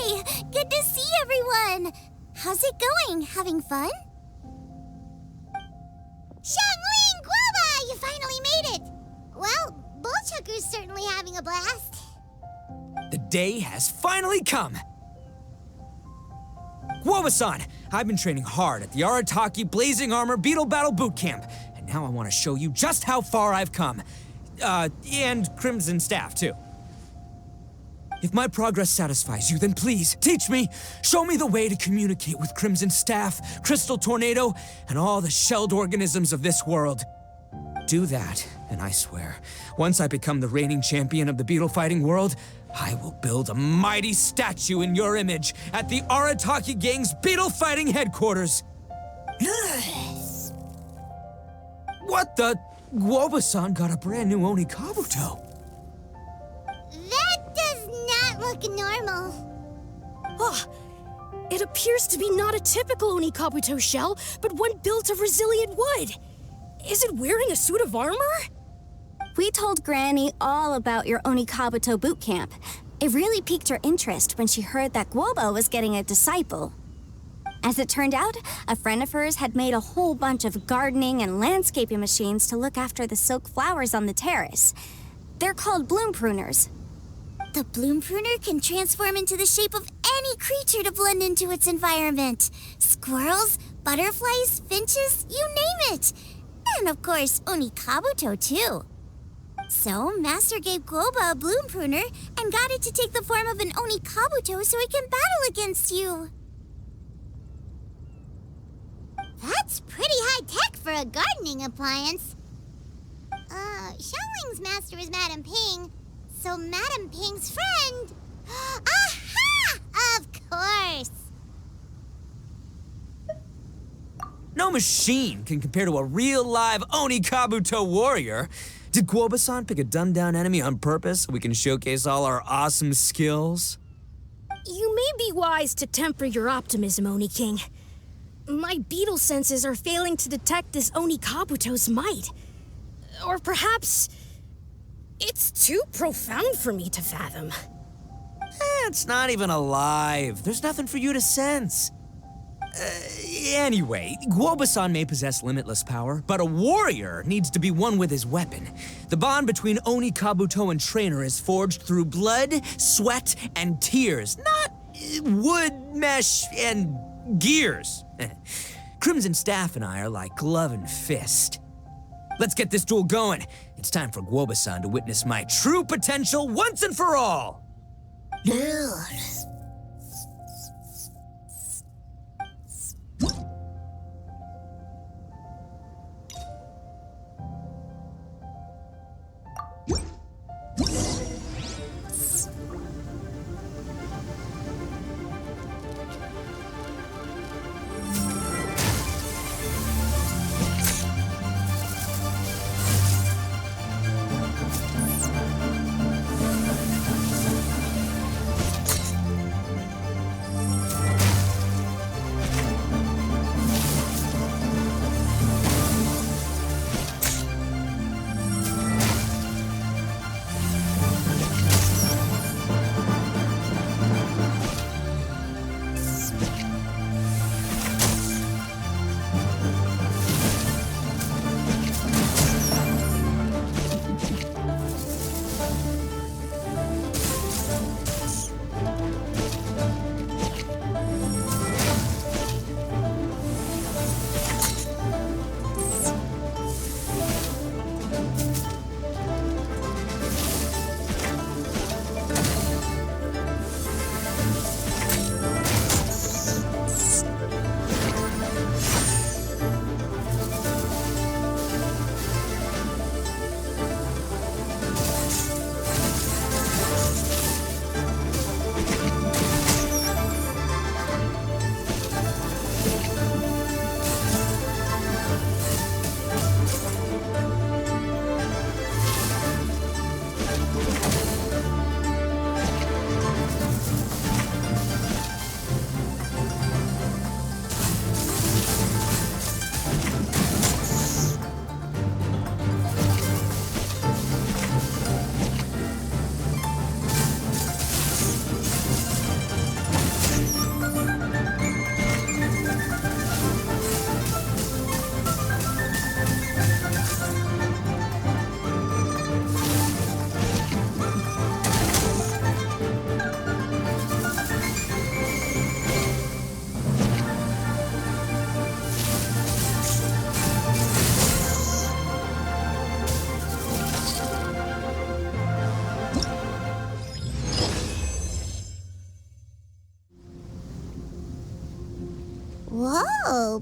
Hi! Good to see everyone! How's it going? Having fun? Xiangling Guoba! You finally made it! Well, Bullchucker's certainly having a blast. The day has finally come! Guoba-san, I've been training hard at the Arataki Blazing Armor Beetle Battle Boot Camp, and now I want to show you just how far I've come. And Crimson Staff, too. If my progress satisfies you, then please, teach me. Show me the way to communicate with Crimson Staff, Crystal Tornado, and all the shelled organisms of this world. Do that, and I swear, once I become the reigning champion of the beetle fighting world, I will build a mighty statue in your image at the Arataki Gang's beetle fighting headquarters. What the? Guoba-san got a brand new Onikabuto. That does not look normal. Oh, it appears to be not a typical Onikabuto shell, but one built of resilient wood. Is it wearing a suit of armor? We told Granny all about your Onikabuto boot camp. It really piqued her interest when she heard that Guoba was getting a disciple. As it turned out, a friend of hers had made a whole bunch of gardening and landscaping machines to look after the silk flowers on the terrace. They're called bloom pruners. The bloom pruner can transform into the shape of any creature to blend into its environment. Squirrels, butterflies, finches, you name it. And of course, Onikabuto too. So, Master gave Guoba a bloom pruner and got it to take the form of an Onikabuto so it can battle against you. That's pretty high-tech for a gardening appliance. Xiangling's master is Madame Ping, so Madame Ping's friend... Aha! Of course! No machine can compare to a real live Onikabuto warrior. Did Guoba-san pick a dumbed-down enemy on purpose so we can showcase all our awesome skills? You may be wise to temper your optimism, Oni King. My beetle senses are failing to detect this Onikabuto's might. Or perhaps it's too profound for me to fathom. It's not even alive. There's nothing for you to sense. Anyway, Guoba-san may possess limitless power, but a warrior needs to be one with his weapon. The bond between Onikabuto and trainer is forged through blood, sweat, and tears, not wood, mesh, and gears. Crimson Staff and I are like glove and fist. Let's get this duel going. It's time for Guoba-san to witness my true potential once and for all.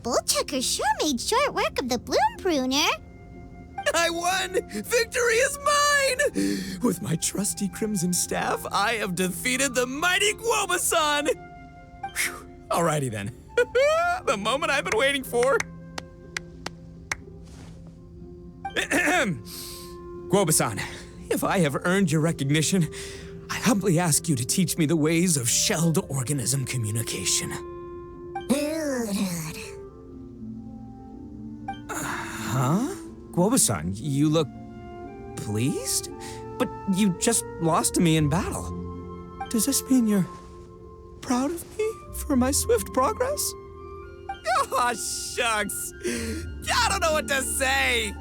Bullchucker sure made short work of the Bloom Pruner. I won! Victory is mine! With my trusty crimson staff, I have defeated the mighty Guoba-san! Whew. Alrighty then. The moment I've been waiting for. Guoba-san, if I have earned your recognition, I humbly ask you to teach me the ways of shelled organism communication. Huh? Guoba-san, you look pleased? But you just lost to me in battle. Does this mean you're proud of me for my swift progress? Oh, shucks. I don't know what to say.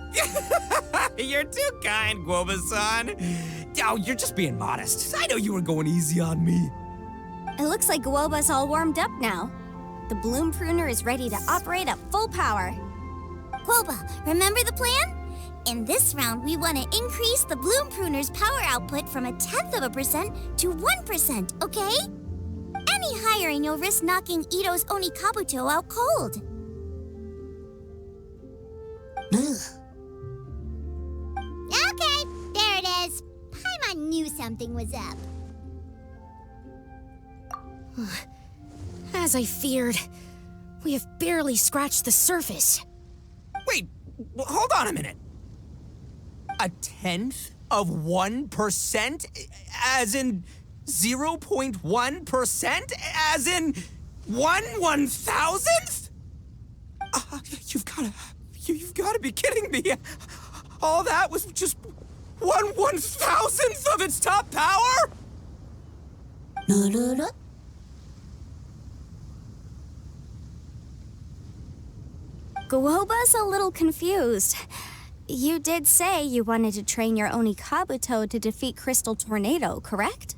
You're too kind, Guoba-san. Oh, you're just being modest. I know you were going easy on me. It looks like Guoba's all warmed up now. The Bloom Pruner is ready to operate at full power. Guoba, remember the plan? In this round, we want to increase the Bloom Pruner's power output from 0.1% to 1%, okay? Any higher and you'll risk knocking Ito's Onikabuto out cold. Okay, there it is. Paimon knew something was up. As I feared, we have barely scratched the surface. Wait, hold on a minute. 0.1%? As in 0.1%? As in 1/1000th? You've gotta be kidding me. All that was just 1/1000th of its top power? Guoba's a little confused. You did say you wanted to train your Onikabuto to defeat Crystal Tornado, correct?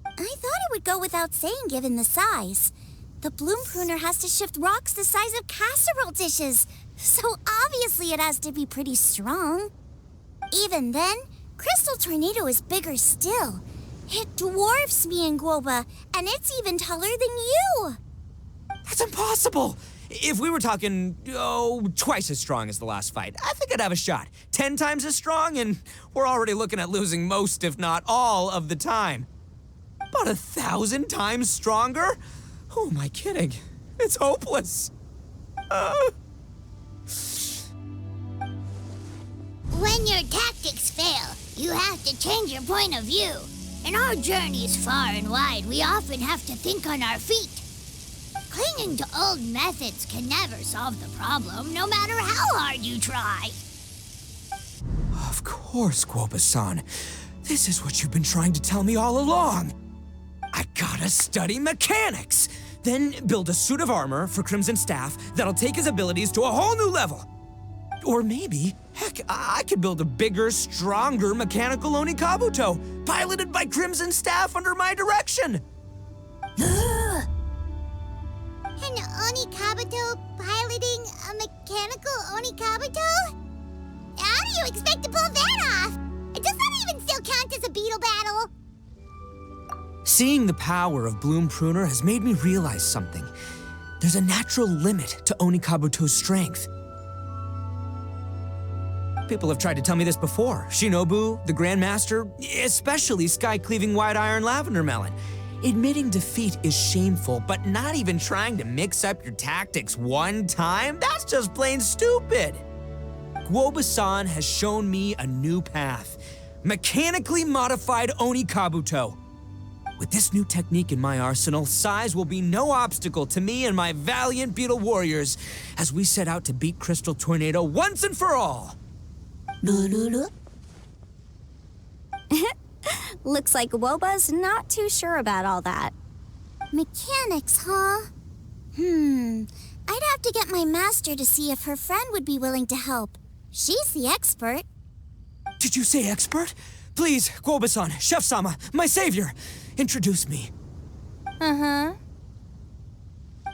I thought it would go without saying given the size. The Bloom Pruner has to shift rocks the size of casserole dishes, so obviously it has to be pretty strong. Even then, Crystal Tornado is bigger still. It dwarfs me and Guoba, and it's even taller than you. That's impossible! If we were talking, twice as strong as the last fight, I think I'd have a shot. 10 times as strong, and we're already looking at losing most, if not all, of the time. About 1,000 times stronger? Who am I kidding? It's hopeless. When your tactics fail, you have to change your point of view. In our journeys far and wide, we often have to think on our feet. Clinging to old methods can never solve the problem, no matter how hard you try. Of course, Guoba-san. This is what you've been trying to tell me all along. I gotta study mechanics, then build a suit of armor for Crimson Staff that'll take his abilities to a whole new level. Or maybe, heck, I could build a bigger, stronger mechanical Onikabuto, piloted by Crimson Staff under my direction. An Onikabuto piloting a mechanical Onikabuto? How do you expect to pull that off? Does that even still count as a Beetle battle? Seeing the power of Bloom Pruner has made me realize something. There's a natural limit to Onikabuto's strength. People have tried to tell me this before. Shinobu, the Grandmaster, especially Sky-Cleaving White Iron Lavender Melon. Admitting defeat is shameful, but not even trying to mix up your tactics one time? That's just plain stupid. Guoba-san has shown me a new path. Mechanically modified Onikabuto. With this new technique in my arsenal, size will be no obstacle to me and my valiant Beetle warriors as we set out to beat Crystal Tornado once and for all. Looks like Guoba's not too sure about all that. Mechanics, huh? I'd have to get my master to see if her friend would be willing to help. She's the expert. Did you say expert? Please, Guoba-san, Chef-sama, my savior, introduce me.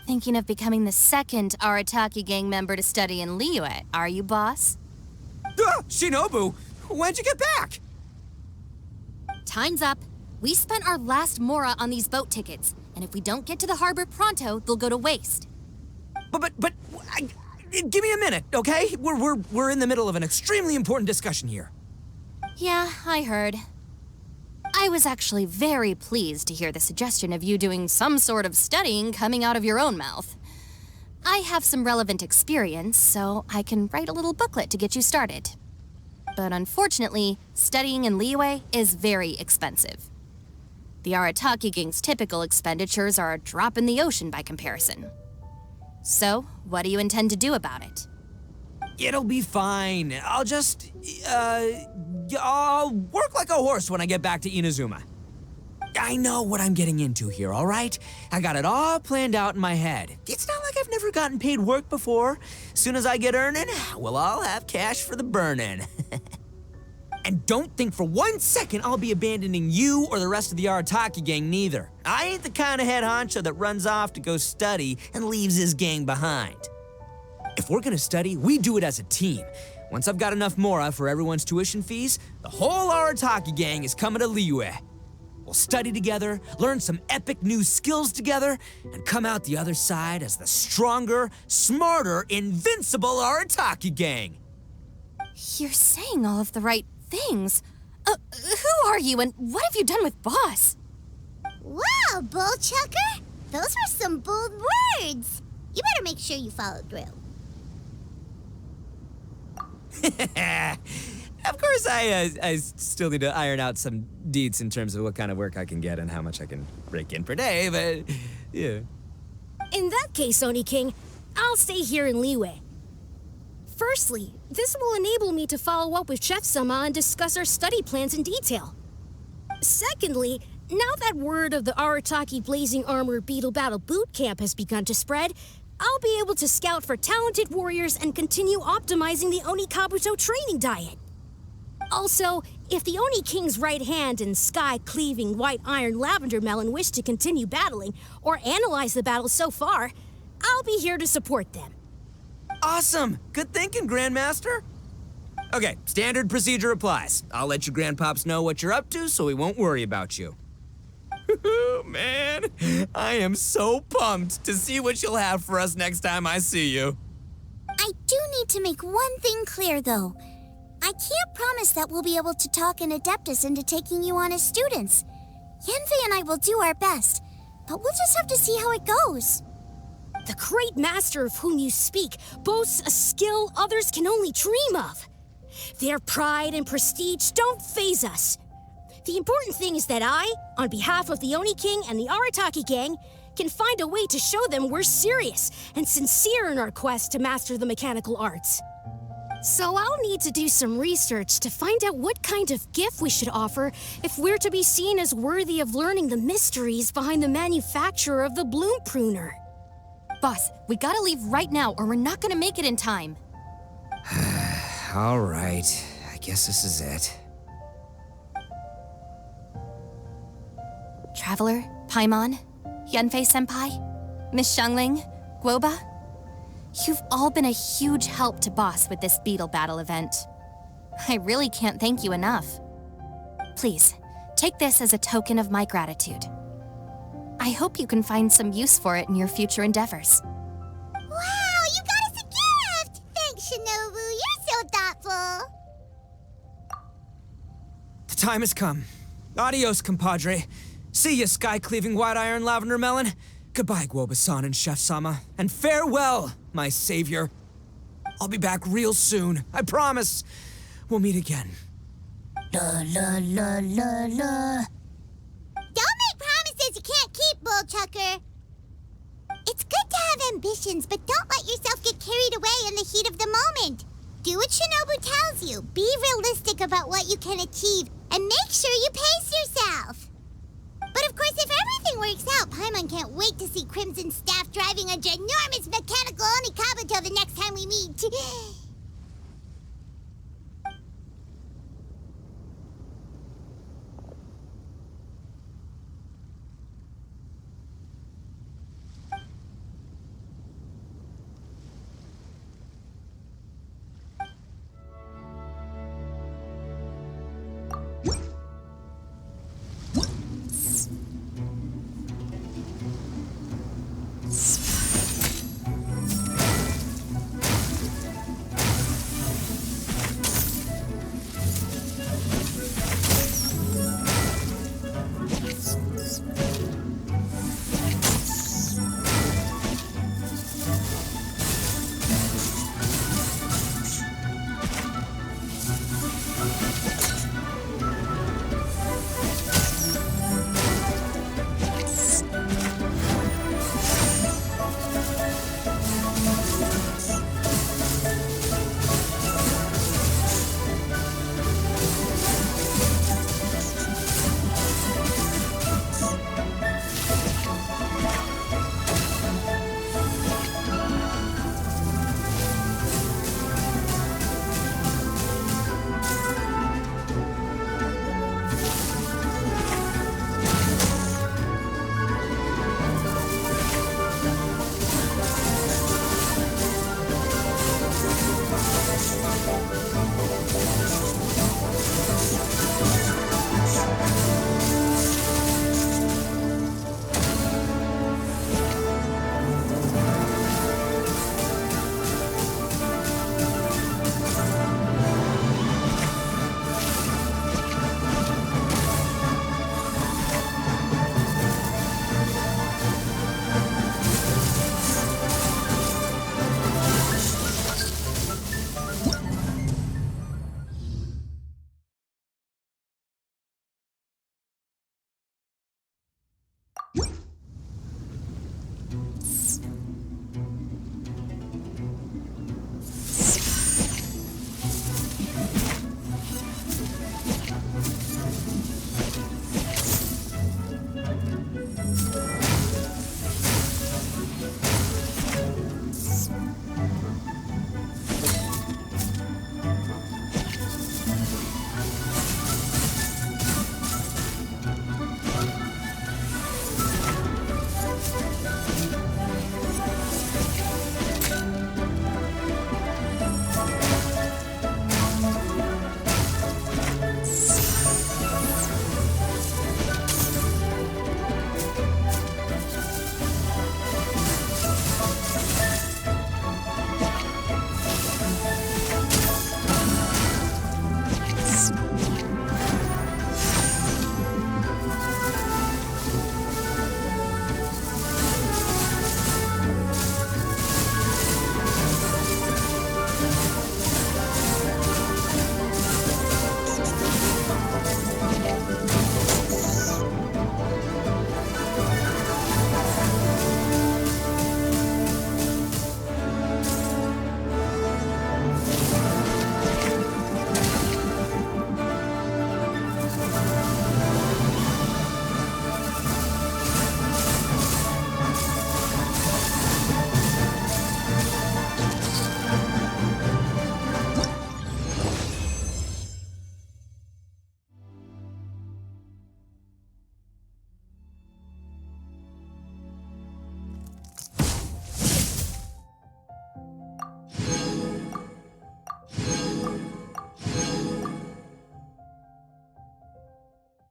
Thinking of becoming the second Arataki gang member to study in Liyue, are you, boss? Shinobu, when'd you get back? Time's up. We spent our last mora on these boat tickets, and if we don't get to the harbor pronto, they'll go to waste. Give me a minute, okay? We're in the middle of an extremely important discussion here. Yeah, I heard. I was actually very pleased to hear the suggestion of you doing some sort of studying coming out of your own mouth. I have some relevant experience, so I can write a little booklet to get you started. But unfortunately, studying in Liyue is very expensive. The Arataki gang's typical expenditures are a drop in the ocean by comparison. So, what do you intend to do about it? It'll be fine. I'll just, I'll work like a horse when I get back to Inazuma. I know what I'm getting into here, all right? I got it all planned out in my head. It's not like I've never gotten paid work before. Soon as I get earning, we'll all have cash for the burning. And don't think for 1 second I'll be abandoning you or the rest of the Arataki gang neither. I ain't the kind of head honcho that runs off to go study and leaves his gang behind. If we're gonna study, we do it as a team. Once I've got enough mora for everyone's tuition fees, the whole Arataki gang is coming to Liyue. We'll study together, learn some epic new skills together, and come out the other side as the stronger, smarter, invincible Arataki gang. You're saying all of the right things. Who are you and what have you done with Boss? Wow, Bullchucker! Those were some bold words. You better make sure you follow through. Of course, I still need to iron out some deets in terms of what kind of work I can get and how much I can rake in per day, but yeah. In that case, Oni King, I'll stay here in Liyue. Firstly, this will enable me to follow up with Chef-sama and discuss our study plans in detail. Secondly, now that word of the Arataki Blazing Armor Beetle Battle Boot Camp has begun to spread, I'll be able to scout for talented warriors and continue optimizing the Onikabuto training diet. Also, if the Oni King's right hand and sky-cleaving white iron lavender melon wish to continue battling or analyze the battle so far, I'll be here to support them. Awesome! Good thinking, Grandmaster. Okay, standard procedure applies. I'll let your grandpops know what you're up to so we won't worry about you. Man, I am so pumped to see what you'll have for us next time I see you. I do need to make one thing clear, though. I can't promise that we'll be able to talk an Adeptus into taking you on as students. Yanfei and I will do our best, but we'll just have to see how it goes. The great master of whom you speak boasts a skill others can only dream of. Their pride and prestige don't faze us. The important thing is that I, on behalf of the Oni King and the Arataki gang, can find a way to show them we're serious and sincere in our quest to master the mechanical arts. So I'll need to do some research to find out what kind of gift we should offer if we're to be seen as worthy of learning the mysteries behind the manufacture of the bloom pruner. Boss, we gotta leave right now or we're not gonna make it in time. All right, I guess this is it. Traveler, Paimon, Yanfei-senpai, Miss Xiangling, Guoba, you've all been a huge help to Boss with this Beetle Battle event. I really can't thank you enough. Please, take this as a token of my gratitude. I hope you can find some use for it in your future endeavors. Wow, you got us a gift! Thanks, Shinobu. You're so thoughtful. The time has come. Adios, compadre. See ya, sky-cleaving white iron lavender melon. Goodbye, Guoba-san and Chef-sama. And farewell, my savior. I'll be back real soon. I promise. We'll meet again. La la la la la. Don't make promises you can't keep, Bullchucker. It's good to have ambitions, but don't let yourself get carried away in the heat of the moment. Do what Shinobu tells you. Be realistic about what you can achieve, and make sure you pace yourself. But of course, if everything works out, Paimon can't wait to see Crimson Staff driving a ginormous mechanical